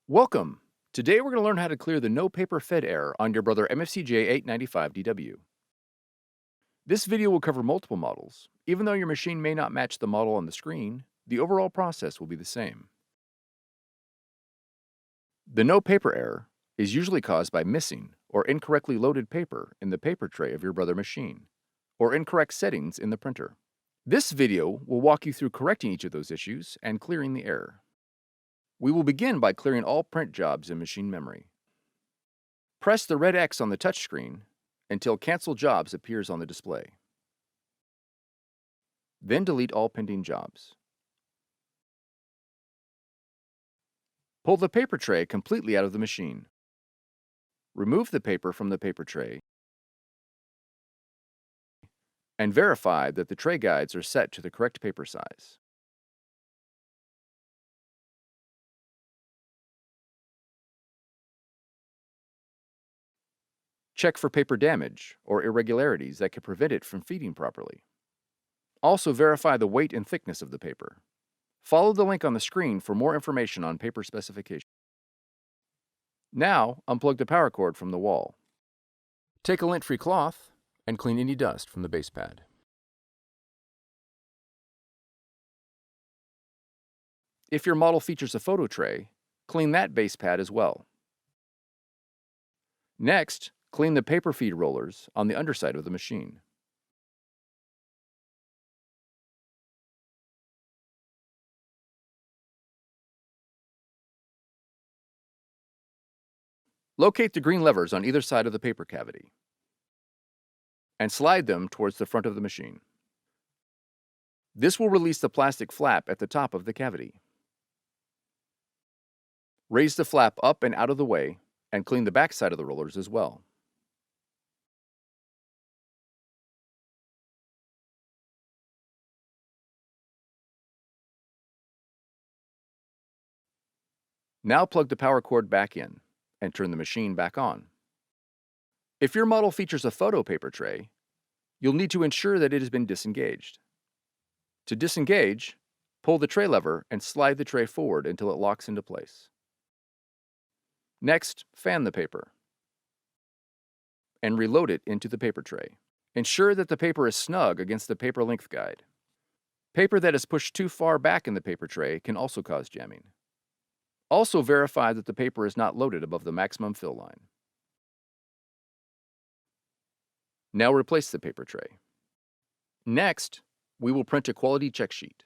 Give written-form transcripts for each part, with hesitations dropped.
Welcome! Today we're going to learn how to clear the no paper fed error on your Brother MFCJ895DW. This video will cover multiple models. Even though your machine may not match the model on the screen, the overall process will be the same. The no paper error is usually caused by missing or incorrectly loaded paper in the paper tray of your Brother machine, or incorrect settings in the printer. This video will walk you through correcting each of those issues and clearing the error. We will begin by clearing all print jobs in machine memory. Press the red X on the touchscreen until Cancel Jobs appears on the display. Then delete all pending jobs. Pull the paper tray completely out of the machine. Remove the paper from the paper tray and verify that the tray guides are set to the correct paper size. Check for paper damage or irregularities that could prevent it from feeding properly. Also verify the weight and thickness of the paper. Follow the link on the screen for more information on paper specifications. Now, unplug the power cord from the wall. Take a lint-free cloth and clean any dust from the base pad. If your model features a photo tray, clean that base pad as well. Next, clean the paper feed rollers on the underside of the machine. Locate the green levers on either side of the paper cavity and slide them towards the front of the machine. This will release the plastic flap at the top of the cavity. Raise the flap up and out of the way and clean the back side of the rollers as well. Now plug the power cord back in and turn the machine back on. If your model features a photo paper tray, you'll need to ensure that it has been disengaged. To disengage, pull the tray lever and slide the tray forward until it locks into place. Next, fan the paper and reload it into the paper tray. Ensure that the paper is snug against the paper length guide. Paper that is pushed too far back in the paper tray can also cause jamming. Also verify that the paper is not loaded above the maximum fill line. Now replace the paper tray. Next, we will print a quality check sheet.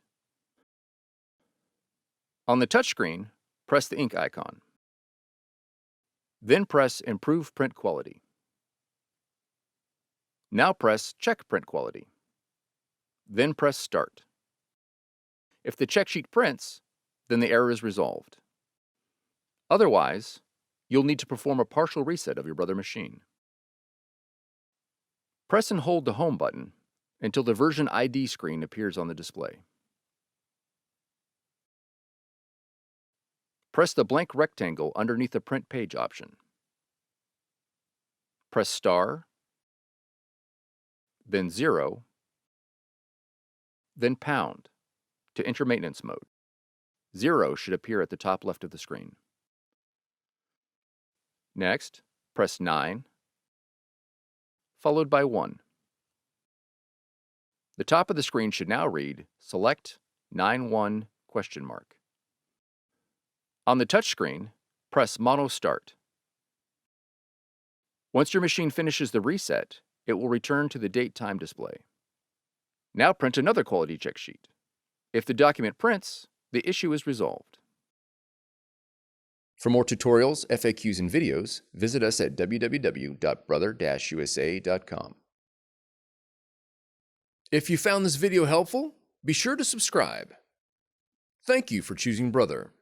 On the touchscreen, press the ink icon. Then press Improve Print Quality. Now press Check Print Quality. Then press Start. If the check sheet prints, then the error is resolved. Otherwise, you'll need to perform a partial reset of your Brother machine. Press and hold the Home button until the version ID screen appears on the display. Press the blank rectangle underneath the Print Page option. Press Star, then 0, then pound to enter maintenance mode. 0 should appear at the top left of the screen. Next, press 9, followed by 1. The top of the screen should now read Select 9-1 ? On the touchscreen, press Mono Start. Once your machine finishes the reset, it will return to the date-time display. Now print another quality check sheet. If the document prints, the issue is resolved. For more tutorials, FAQs, and videos, visit us at www.brother-usa.com. If you found this video helpful, be sure to subscribe. Thank you for choosing Brother.